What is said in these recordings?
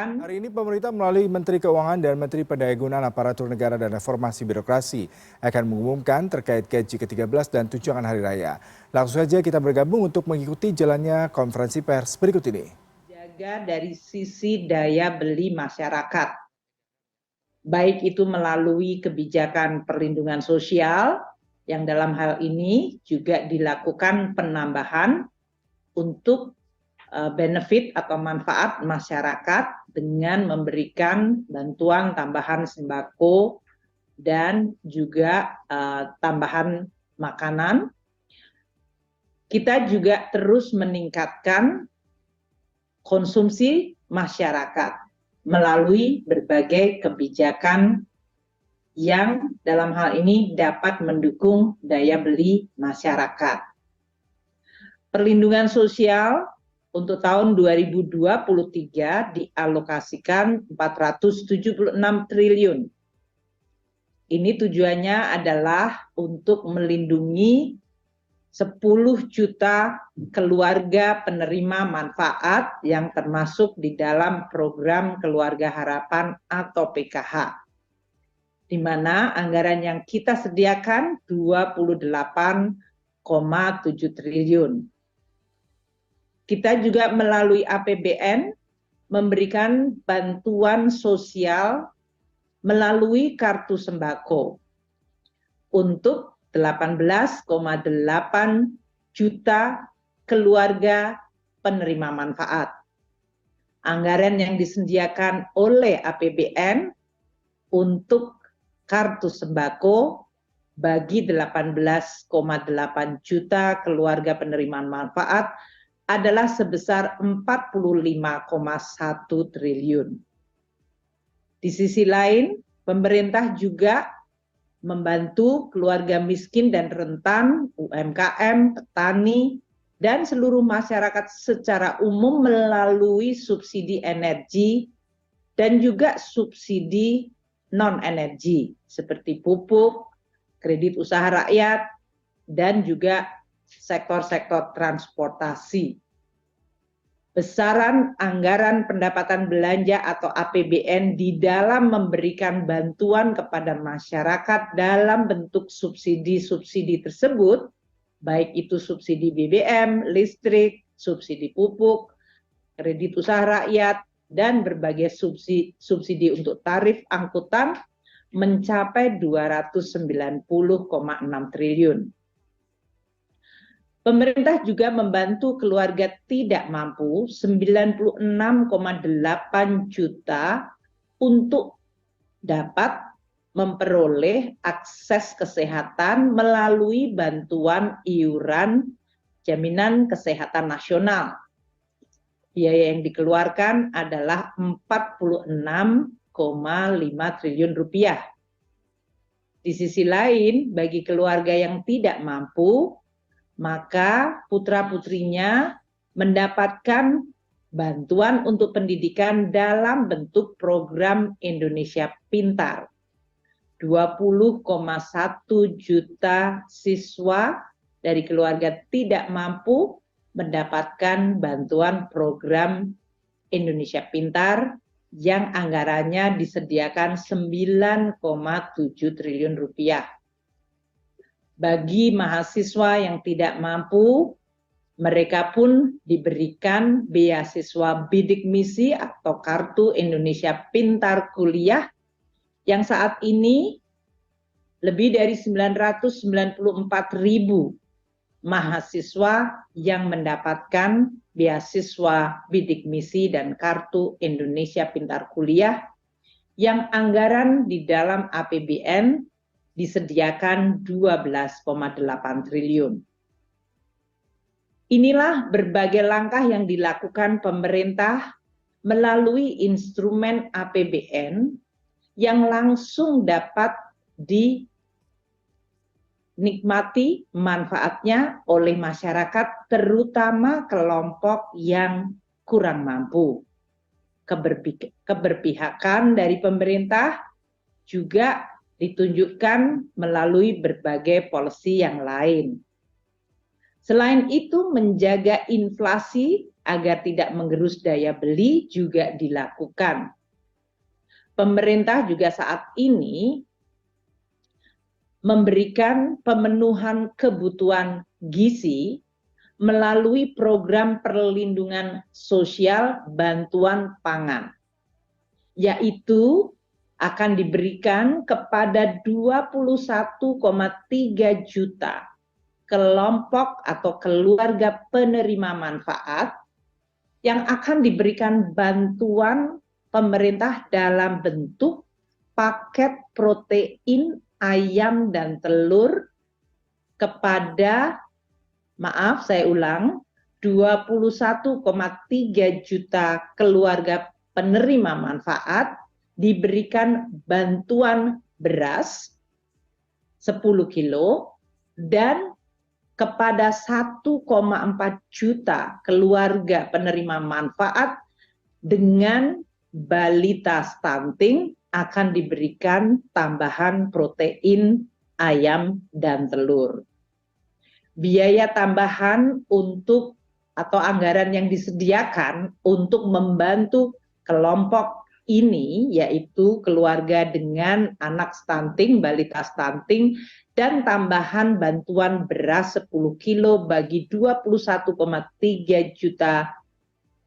Hari ini pemerintah melalui Menteri Keuangan dan Menteri Pendayagunaan Aparatur Negara dan Reformasi Birokrasi akan mengumumkan terkait gaji ke-13 dan tunjangan hari raya. Langsung saja kita bergabung untuk mengikuti jalannya konferensi pers berikut ini. Jaga dari sisi daya beli masyarakat, baik itu melalui kebijakan perlindungan sosial yang dalam hal ini juga dilakukan penambahan untuk benefit atau manfaat masyarakat dengan memberikan bantuan tambahan sembako dan juga tambahan makanan. Kita juga terus meningkatkan konsumsi masyarakat melalui berbagai kebijakan yang dalam hal ini dapat mendukung daya beli masyarakat. Perlindungan sosial untuk tahun 2023 dialokasikan 476 triliun. Ini tujuannya adalah untuk melindungi 10 juta keluarga penerima manfaat yang termasuk di dalam program Keluarga Harapan atau PKH, di mana anggaran yang kita sediakan 28,7 triliun. Kita juga melalui APBN memberikan bantuan sosial melalui kartu sembako untuk 18,8 juta keluarga penerima manfaat. Anggaran yang disediakan oleh APBN untuk kartu sembako bagi 18,8 juta keluarga penerima manfaat adalah sebesar 45,1 triliun. Di sisi lain, pemerintah juga membantu keluarga miskin dan rentan, UMKM, petani, dan seluruh masyarakat secara umum melalui subsidi energi dan juga subsidi non-energi seperti pupuk, kredit usaha rakyat, dan juga sektor-sektor transportasi. Besaran anggaran pendapatan belanja atau APBN di dalam memberikan bantuan kepada masyarakat dalam bentuk subsidi-subsidi tersebut, baik itu subsidi BBM, listrik, subsidi pupuk, kredit usaha rakyat, dan berbagai subsidi untuk tarif angkutan mencapai 290,6 triliun. Pemerintah juga membantu keluarga tidak mampu 96,8 juta untuk dapat memperoleh akses kesehatan melalui bantuan iuran jaminan kesehatan nasional. Biaya yang dikeluarkan adalah 46,5 triliun rupiah. Di sisi lain, bagi keluarga yang tidak mampu, maka putra-putrinya mendapatkan bantuan untuk pendidikan dalam bentuk program Indonesia Pintar. 20,1 juta siswa dari keluarga tidak mampu mendapatkan bantuan program Indonesia Pintar yang anggarannya disediakan 9,7 triliun rupiah. Bagi mahasiswa yang tidak mampu, mereka pun diberikan beasiswa bidik misi atau Kartu Indonesia Pintar Kuliah yang saat ini lebih dari 994.000 mahasiswa yang mendapatkan beasiswa bidik misi dan Kartu Indonesia Pintar Kuliah yang anggaran di dalam APBN disediakan 12,8 triliun. Inilah berbagai langkah yang dilakukan pemerintah melalui instrumen APBN yang langsung dapat dinikmati manfaatnya oleh masyarakat, terutama kelompok yang kurang mampu. Keberpihakan dari pemerintah juga ditunjukkan melalui berbagai policy yang lain. Selain itu, menjaga inflasi agar tidak menggerus daya beli juga dilakukan. Pemerintah juga saat ini memberikan pemenuhan kebutuhan gizi melalui program perlindungan sosial bantuan pangan, yaitu akan diberikan kepada 21,3 juta kelompok atau keluarga penerima manfaat yang akan diberikan bantuan pemerintah dalam bentuk paket protein ayam dan telur kepada, maaf saya ulang, 21,3 juta keluarga penerima manfaat diberikan bantuan beras 10 kilo dan kepada 1,4 juta keluarga penerima manfaat dengan balita stunting akan diberikan tambahan protein ayam dan telur. Biaya tambahan untuk atau anggaran yang disediakan untuk membantu kelompok ini yaitu keluarga dengan anak stunting, balita stunting, dan tambahan bantuan beras 10 kilo bagi 21,3 juta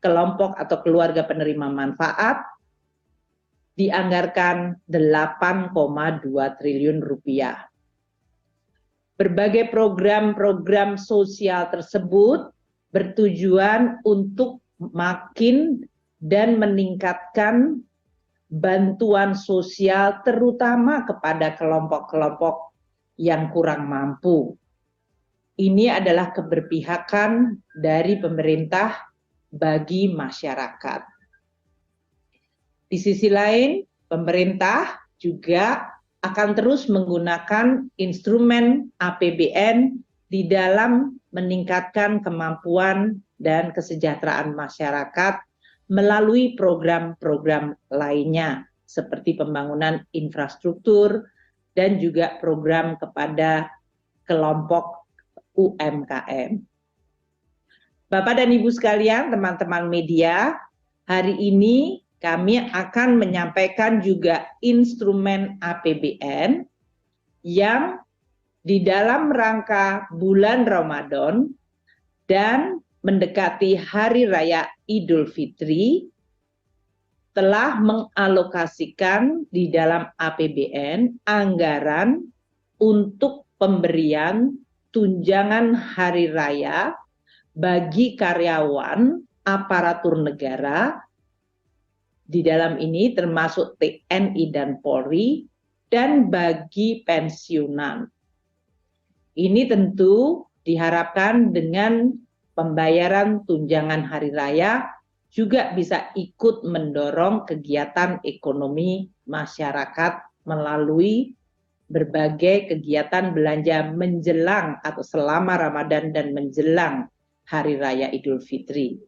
kelompok atau keluarga penerima manfaat dianggarkan 8,2 triliun rupiah. Berbagai program-program sosial tersebut bertujuan untuk makin dan meningkatkan bantuan sosial terutama kepada kelompok-kelompok yang kurang mampu. Ini adalah keberpihakan dari pemerintah bagi masyarakat. Di sisi lain, pemerintah juga akan terus menggunakan instrumen APBN di dalam meningkatkan kemampuan dan kesejahteraan masyarakat melalui program-program lainnya seperti pembangunan infrastruktur dan juga program kepada kelompok UMKM. Bapak dan Ibu sekalian, teman-teman media, hari ini kami akan menyampaikan juga instrumen APBN yang di dalam rangka bulan Ramadan dan mendekati Hari Raya Idul Fitri telah mengalokasikan di dalam APBN anggaran untuk pemberian tunjangan hari raya bagi karyawan aparatur negara, di dalam ini termasuk TNI dan Polri, dan bagi pensiunan. Ini tentu diharapkan dengan pembayaran tunjangan hari raya juga bisa ikut mendorong kegiatan ekonomi masyarakat melalui berbagai kegiatan belanja menjelang atau selama Ramadan dan menjelang Hari Raya Idul Fitri.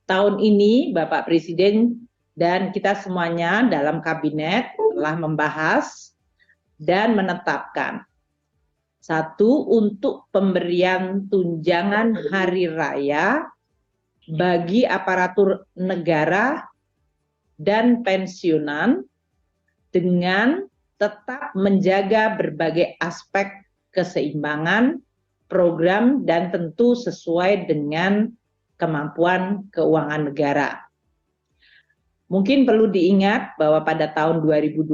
Tahun ini Bapak Presiden dan kita semuanya dalam kabinet telah membahas dan menetapkan satu, untuk pemberian tunjangan hari raya bagi aparatur negara dan pensiunan dengan tetap menjaga berbagai aspek keseimbangan program dan tentu sesuai dengan kemampuan keuangan negara. Mungkin perlu diingat bahwa pada tahun 2020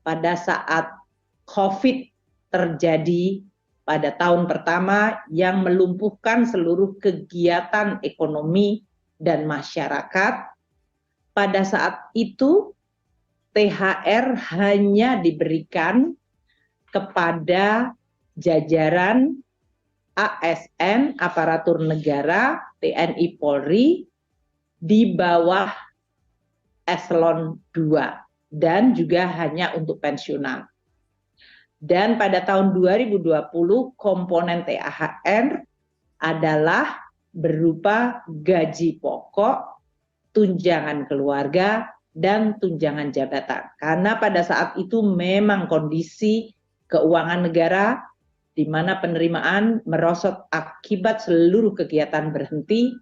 pada saat COVID terjadi pada tahun pertama yang melumpuhkan seluruh kegiatan ekonomi dan masyarakat, pada saat itu THR hanya diberikan kepada jajaran ASN, aparatur negara, TNI Polri, di bawah eselon 2 dan juga hanya untuk pensiunan. Dan pada tahun 2020 komponen THR adalah berupa gaji pokok, tunjangan keluarga, dan tunjangan jabatan. Karena pada saat itu memang kondisi keuangan negara di mana penerimaan merosot akibat seluruh kegiatan berhenti,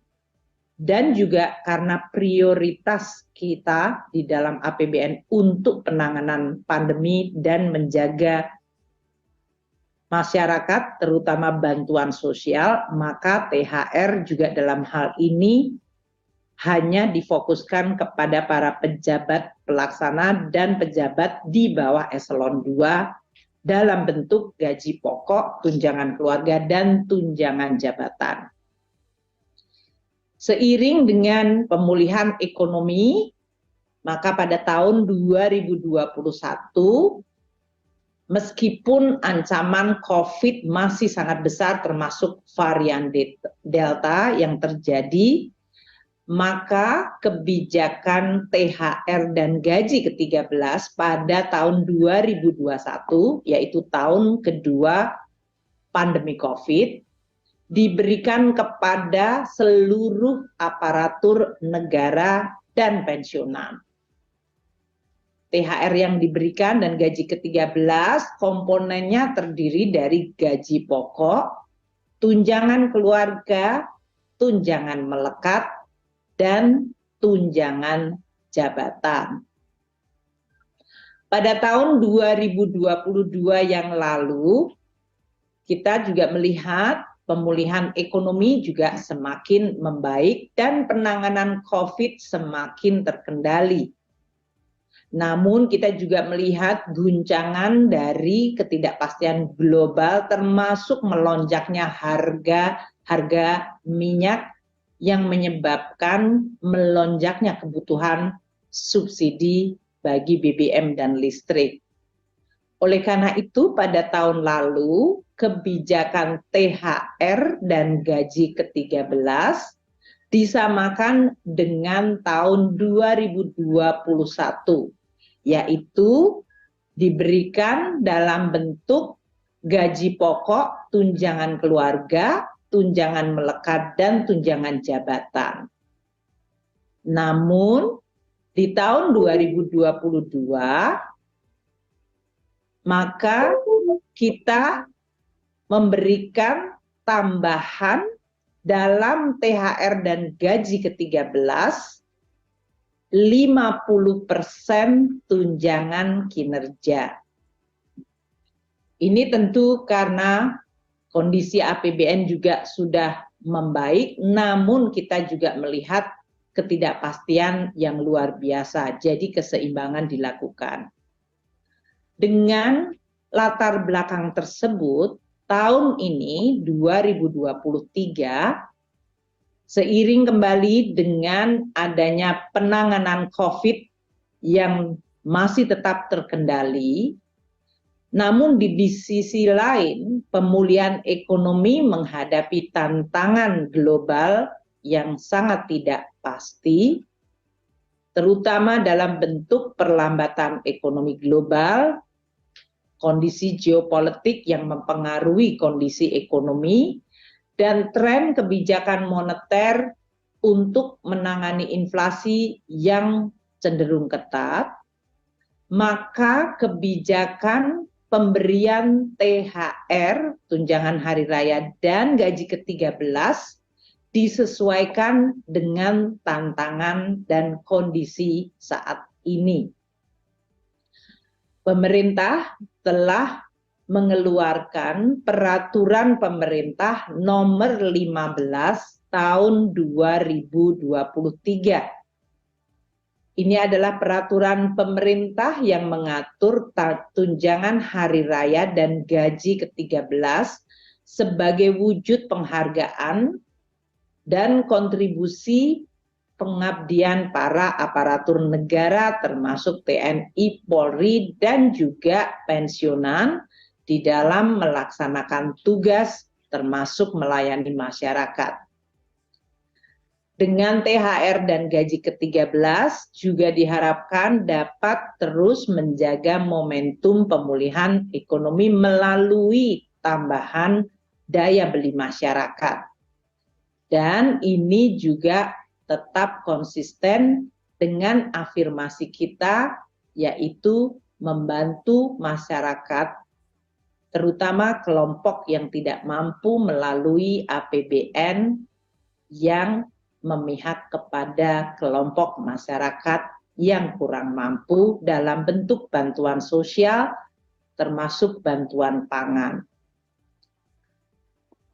dan juga karena prioritas kita di dalam APBN untuk penanganan pandemi dan menjaga masyarakat, terutama bantuan sosial, maka THR juga dalam hal ini hanya difokuskan kepada para pejabat pelaksana dan pejabat di bawah eselon 2 dalam bentuk gaji pokok, tunjangan keluarga, dan tunjangan jabatan. Seiring dengan pemulihan ekonomi, maka pada tahun 2021, meskipun ancaman COVID masih sangat besar termasuk varian Delta yang terjadi, maka kebijakan THR dan gaji ke-13 pada tahun 2021, yaitu tahun kedua pandemi COVID, diberikan kepada seluruh aparatur negara dan pensiunan. THR yang diberikan dan gaji ke-13 komponennya terdiri dari gaji pokok, tunjangan keluarga, tunjangan melekat, dan tunjangan jabatan. Pada tahun 2022 yang lalu, kita juga melihat pemulihan ekonomi juga semakin membaik dan penanganan COVID semakin terkendali. Namun kita juga melihat guncangan dari ketidakpastian global termasuk melonjaknya harga minyak yang menyebabkan melonjaknya kebutuhan subsidi bagi BBM dan listrik. Oleh karena itu pada tahun lalu kebijakan THR dan gaji ke-13 disamakan dengan tahun 2021, yaitu diberikan dalam bentuk gaji pokok, tunjangan keluarga, tunjangan melekat, dan tunjangan jabatan. Namun di tahun 2022 maka kita memberikan tambahan dalam THR dan gaji ke-13 50% tunjangan kinerja. Ini tentu karena kondisi APBN juga sudah membaik, namun kita juga melihat ketidakpastian yang luar biasa, jadi keseimbangan dilakukan. Dengan latar belakang tersebut, tahun ini 2023, seiring kembali dengan adanya penanganan COVID yang masih tetap terkendali, namun di sisi lain pemulihan ekonomi menghadapi tantangan global yang sangat tidak pasti, terutama dalam bentuk perlambatan ekonomi global, kondisi geopolitik yang mempengaruhi kondisi ekonomi, dan tren kebijakan moneter untuk menangani inflasi yang cenderung ketat, maka kebijakan pemberian THR, tunjangan hari raya, dan gaji ke-13 disesuaikan dengan tantangan dan kondisi saat ini. Pemerintah telah mengeluarkan peraturan pemerintah nomor 15 tahun 2023. Ini adalah peraturan pemerintah yang mengatur tunjangan hari raya dan gaji ke-13 sebagai wujud penghargaan dan kontribusi pengabdian para aparatur negara termasuk TNI, Polri, dan juga pensiunan di dalam melaksanakan tugas termasuk melayani masyarakat. Dengan THR dan gaji ke-13 juga diharapkan dapat terus menjaga momentum pemulihan ekonomi melalui tambahan daya beli masyarakat. Dan ini juga tetap konsisten dengan afirmasi kita, yaitu membantu masyarakat terutama kelompok yang tidak mampu melalui APBN yang memihak kepada kelompok masyarakat yang kurang mampu dalam bentuk bantuan sosial, termasuk bantuan pangan.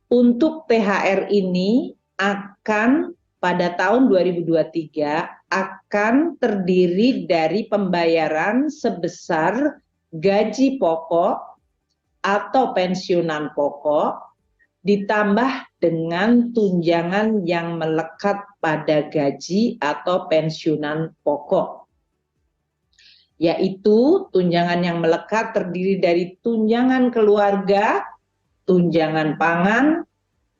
Untuk THR ini akan pada tahun 2023 akan terdiri dari pembayaran sebesar gaji pokok atau pensiunan pokok ditambah dengan tunjangan yang melekat pada gaji atau pensiunan pokok. Yaitu tunjangan yang melekat terdiri dari tunjangan keluarga, tunjangan pangan,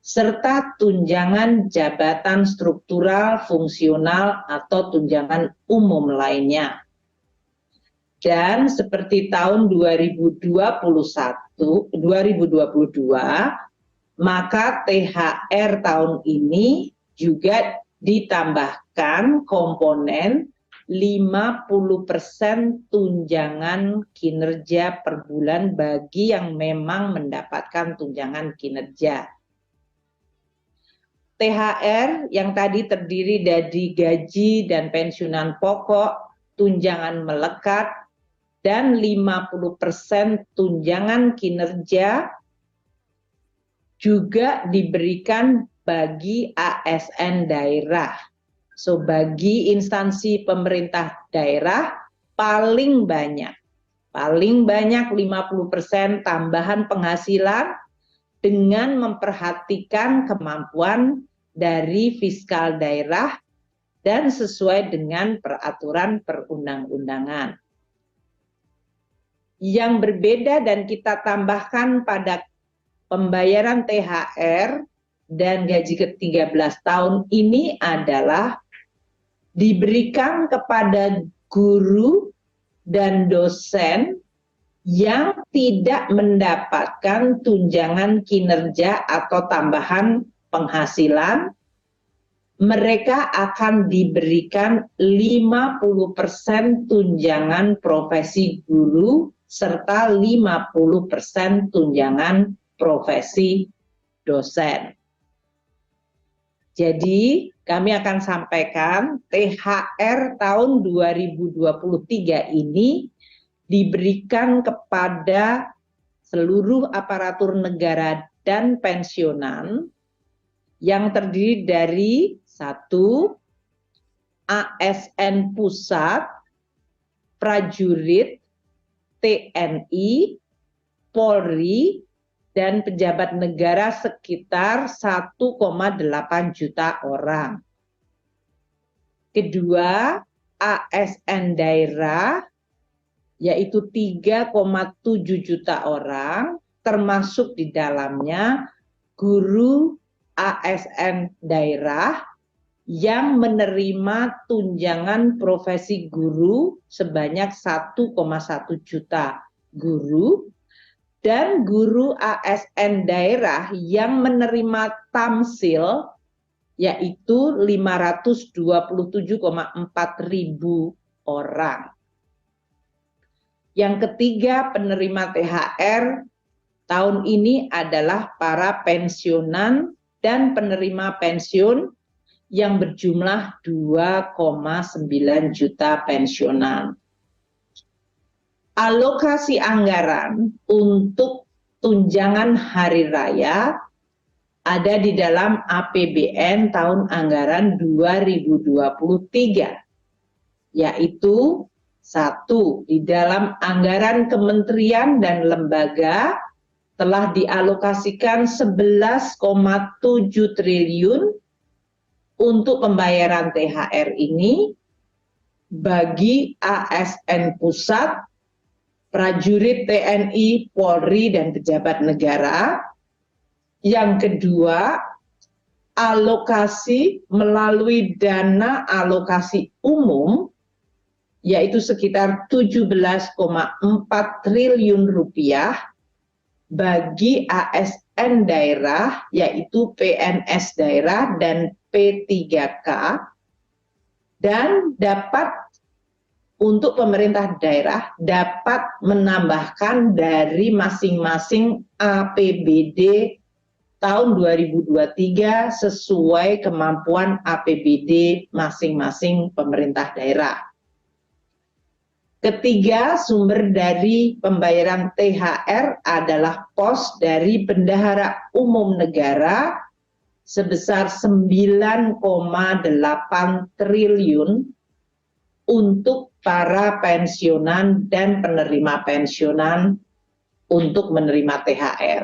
serta tunjangan jabatan struktural, fungsional, atau tunjangan umum lainnya. Dan seperti tahun 2022, maka THR tahun ini juga ditambahkan komponen 50% tunjangan kinerja per bulan bagi yang memang mendapatkan tunjangan kinerja. THR yang tadi terdiri dari gaji dan pensiunan pokok, tunjangan melekat, dan 50% tunjangan kinerja juga diberikan bagi ASN daerah. So, bagi instansi pemerintah daerah paling banyak 50% tambahan penghasilan dengan memperhatikan kemampuan dari fiskal daerah dan sesuai dengan peraturan perundang-undangan. Yang berbeda dan kita tambahkan pada pembayaran THR dan gaji ke-13 tahun ini adalah diberikan kepada guru dan dosen yang tidak mendapatkan tunjangan kinerja atau tambahan penghasilan, mereka akan diberikan 50% tunjangan profesi guru serta 50% tunjangan profesi dosen. Jadi kami akan sampaikan THR tahun 2023 ini diberikan kepada seluruh aparatur negara dan pensiunan yang terdiri dari 1. ASN pusat, prajurit, TNI, Polri, dan pejabat negara sekitar 1,8 juta orang. Kedua, ASN daerah, yaitu 3,7 juta orang, termasuk di dalamnya guru ASN daerah yang menerima tunjangan profesi guru sebanyak 1,1 juta guru, dan guru ASN daerah yang menerima tamsil yaitu 527,4 ribu orang. Yang ketiga, penerima THR tahun ini adalah para pensiunan dan penerima pensiun yang berjumlah 2,9 juta pensiunan. Alokasi anggaran untuk tunjangan hari raya ada di dalam APBN tahun anggaran 2023, yaitu 1. Di dalam anggaran kementerian dan lembaga telah dialokasikan 11,7 triliun untuk pembayaran THR ini bagi ASN pusat, prajurit TNI, Polri, dan pejabat negara. Yang kedua, alokasi melalui dana alokasi umum, yaitu sekitar 17,4 triliun rupiah bagi ASN daerah, yaitu PNS daerah dan P3K, dan dapat untuk pemerintah daerah dapat menambahkan dari masing-masing APBD tahun 2023 sesuai kemampuan APBD masing-masing pemerintah daerah. Ketiga, sumber dari pembayaran THR adalah pos dari Bendahara Umum Negara sebesar 9,8 triliun untuk para pensiunan dan penerima pensiunan untuk menerima THR.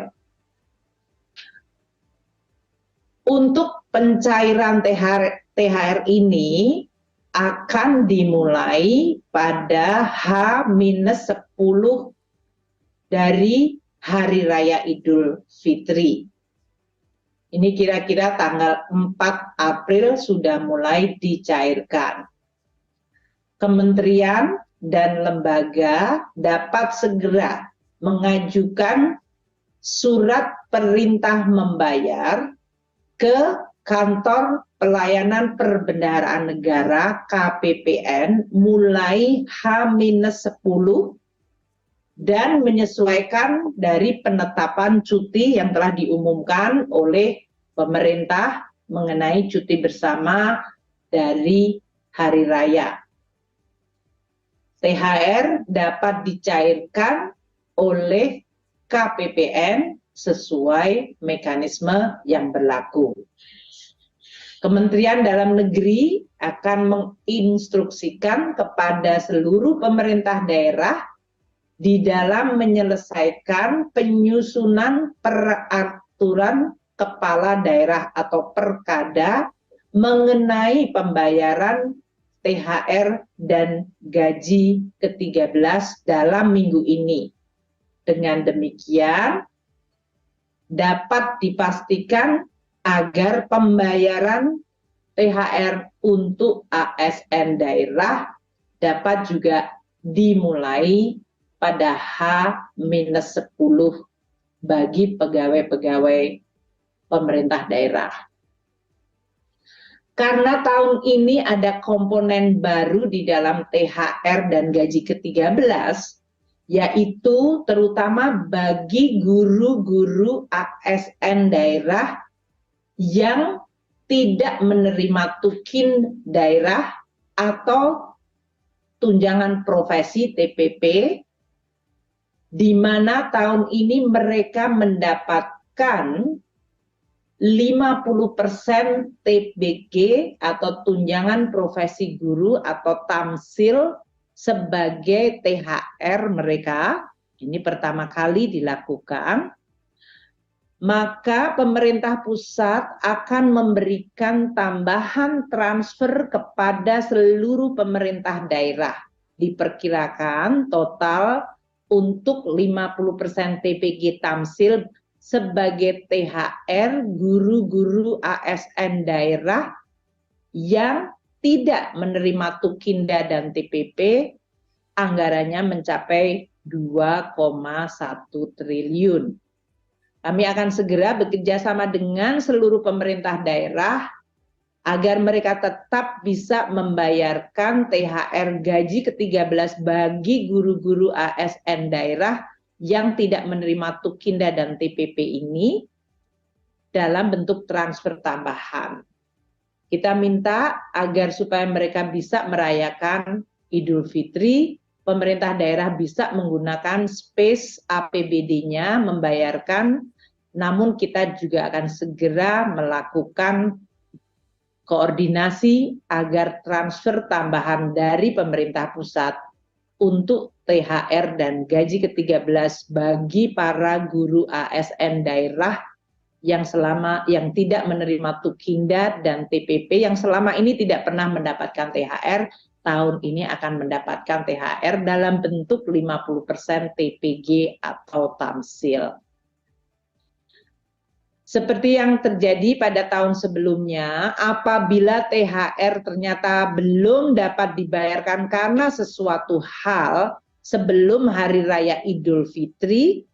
Untuk pencairan THR ini akan dimulai pada H-10 dari Hari Raya Idul Fitri. Ini kira-kira tanggal 4 April sudah mulai dicairkan. Kementerian dan lembaga dapat segera mengajukan surat perintah membayar ke Kantor Pelayanan Perbendaharaan Negara KPPN mulai H-10 dan menyesuaikan dari penetapan cuti yang telah diumumkan oleh pemerintah mengenai cuti bersama dari hari raya. THR dapat dicairkan oleh KPPN sesuai mekanisme yang berlaku. Kementerian Dalam Negeri akan menginstruksikan kepada seluruh pemerintah daerah di dalam menyelesaikan penyusunan peraturan kepala daerah atau perkada mengenai pembayaran THR dan gaji ke-13 dalam minggu ini. Dengan demikian, dapat dipastikan agar pembayaran THR untuk ASN daerah dapat juga dimulai pada H-10 bagi pegawai-pegawai pemerintah daerah. Karena tahun ini ada komponen baru di dalam THR dan gaji ke-13, yaitu terutama bagi guru-guru ASN daerah yang tidak menerima tukin daerah atau tunjangan profesi TPP, di mana tahun ini mereka mendapatkan 50% TBG atau tunjangan profesi guru atau tamsil sebagai THR mereka. Ini pertama kali dilakukan. Maka pemerintah pusat akan memberikan tambahan transfer kepada seluruh pemerintah daerah. Diperkirakan total untuk 50% TBG tamsil sebagai THR guru-guru ASN daerah yang tidak menerima tukinda dan TPP, anggarannya mencapai 2,1 triliun. Kami akan segera bekerja sama dengan seluruh pemerintah daerah agar mereka tetap bisa membayarkan THR gaji ke-13 bagi guru-guru ASN daerah yang tidak menerima tukinda dan TPP ini dalam bentuk transfer tambahan. Kita minta agar supaya mereka bisa merayakan Idul Fitri, pemerintah daerah bisa menggunakan space APBD-nya membayarkan, namun kita juga akan segera melakukan koordinasi agar transfer tambahan dari pemerintah pusat untuk THR dan gaji ke-13 bagi para guru ASN daerah yang tidak menerima tukinda dan TPP yang selama ini tidak pernah mendapatkan THR, tahun ini akan mendapatkan THR dalam bentuk 50% TPG atau tamsil. Seperti yang terjadi pada tahun sebelumnya, apabila THR ternyata belum dapat dibayarkan karena sesuatu hal sebelum Hari Raya Idul Fitri,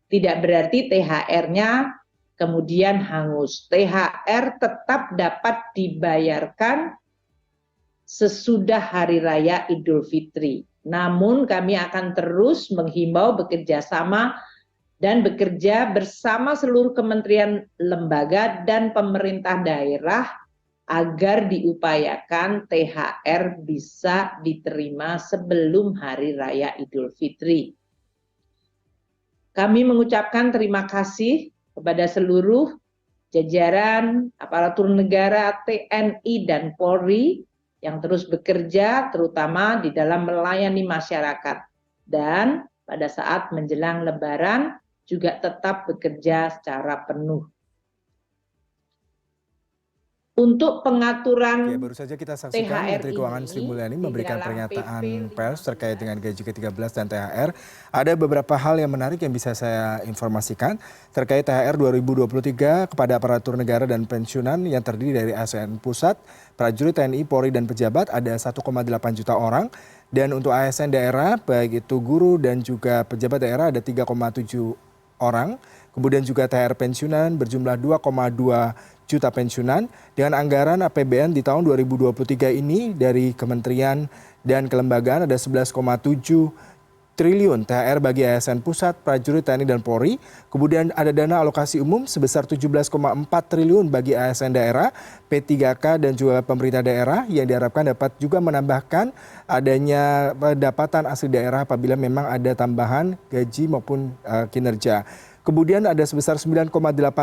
tidak berarti THR-nya kemudian hangus. THR tetap dapat dibayarkan sesudah Hari Raya Idul Fitri. Namun kami akan terus menghimbau bekerja sama dan bekerja bersama seluruh kementerian, lembaga, dan pemerintah daerah agar diupayakan THR bisa diterima sebelum Hari Raya Idul Fitri. Kami mengucapkan terima kasih kepada seluruh jajaran aparatur negara, TNI, dan Polri yang terus bekerja terutama di dalam melayani masyarakat. Dan pada saat menjelang Lebaran juga tetap bekerja secara penuh. Untuk pengaturan Ya, baru saja kita saksikan THR Menteri Keuangan ini Sri Mulyani di memberikan dalam pernyataan PP pers terkait dengan gaji ke-13 dan THR. Ada beberapa hal yang menarik yang bisa saya informasikan terkait THR 2023 kepada aparatur negara dan pensiunan yang terdiri dari ASN Pusat, prajurit TNI, Polri, dan pejabat ada 1,8 juta orang. Dan untuk ASN daerah, baik itu guru dan juga pejabat daerah ada 3,7 orang. Kemudian juga THR pensiunan berjumlah 2,2 juta pensiunan dengan anggaran APBN di tahun 2023 ini dari kementerian dan kelembagaan ada 11,7 triliun THR bagi ASN Pusat, prajurit TNI, dan Polri. Kemudian ada dana alokasi umum sebesar 17,4 triliun bagi ASN daerah, P3K, dan juga pemerintah daerah yang diharapkan dapat juga menambahkan adanya pendapatan asli daerah apabila memang ada tambahan gaji maupun kinerja. Kemudian ada sebesar 9,8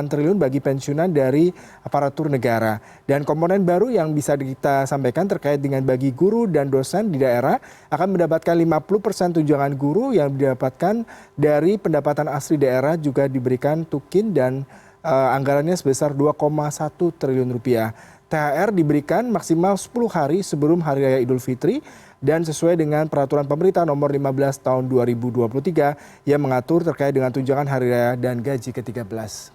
triliun bagi pensiunan dari aparatur negara. Dan komponen baru yang bisa kita sampaikan terkait dengan bagi guru dan dosen di daerah akan mendapatkan 50% tunjangan guru yang didapatkan dari pendapatan asli daerah juga diberikan tukin dan anggarannya sebesar 2,1 triliun rupiah. THR diberikan maksimal 10 hari sebelum Hari Raya Idul Fitri dan sesuai dengan peraturan pemerintah nomor 15 tahun 2023 yang mengatur terkait dengan tunjangan hari raya dan gaji ke-13.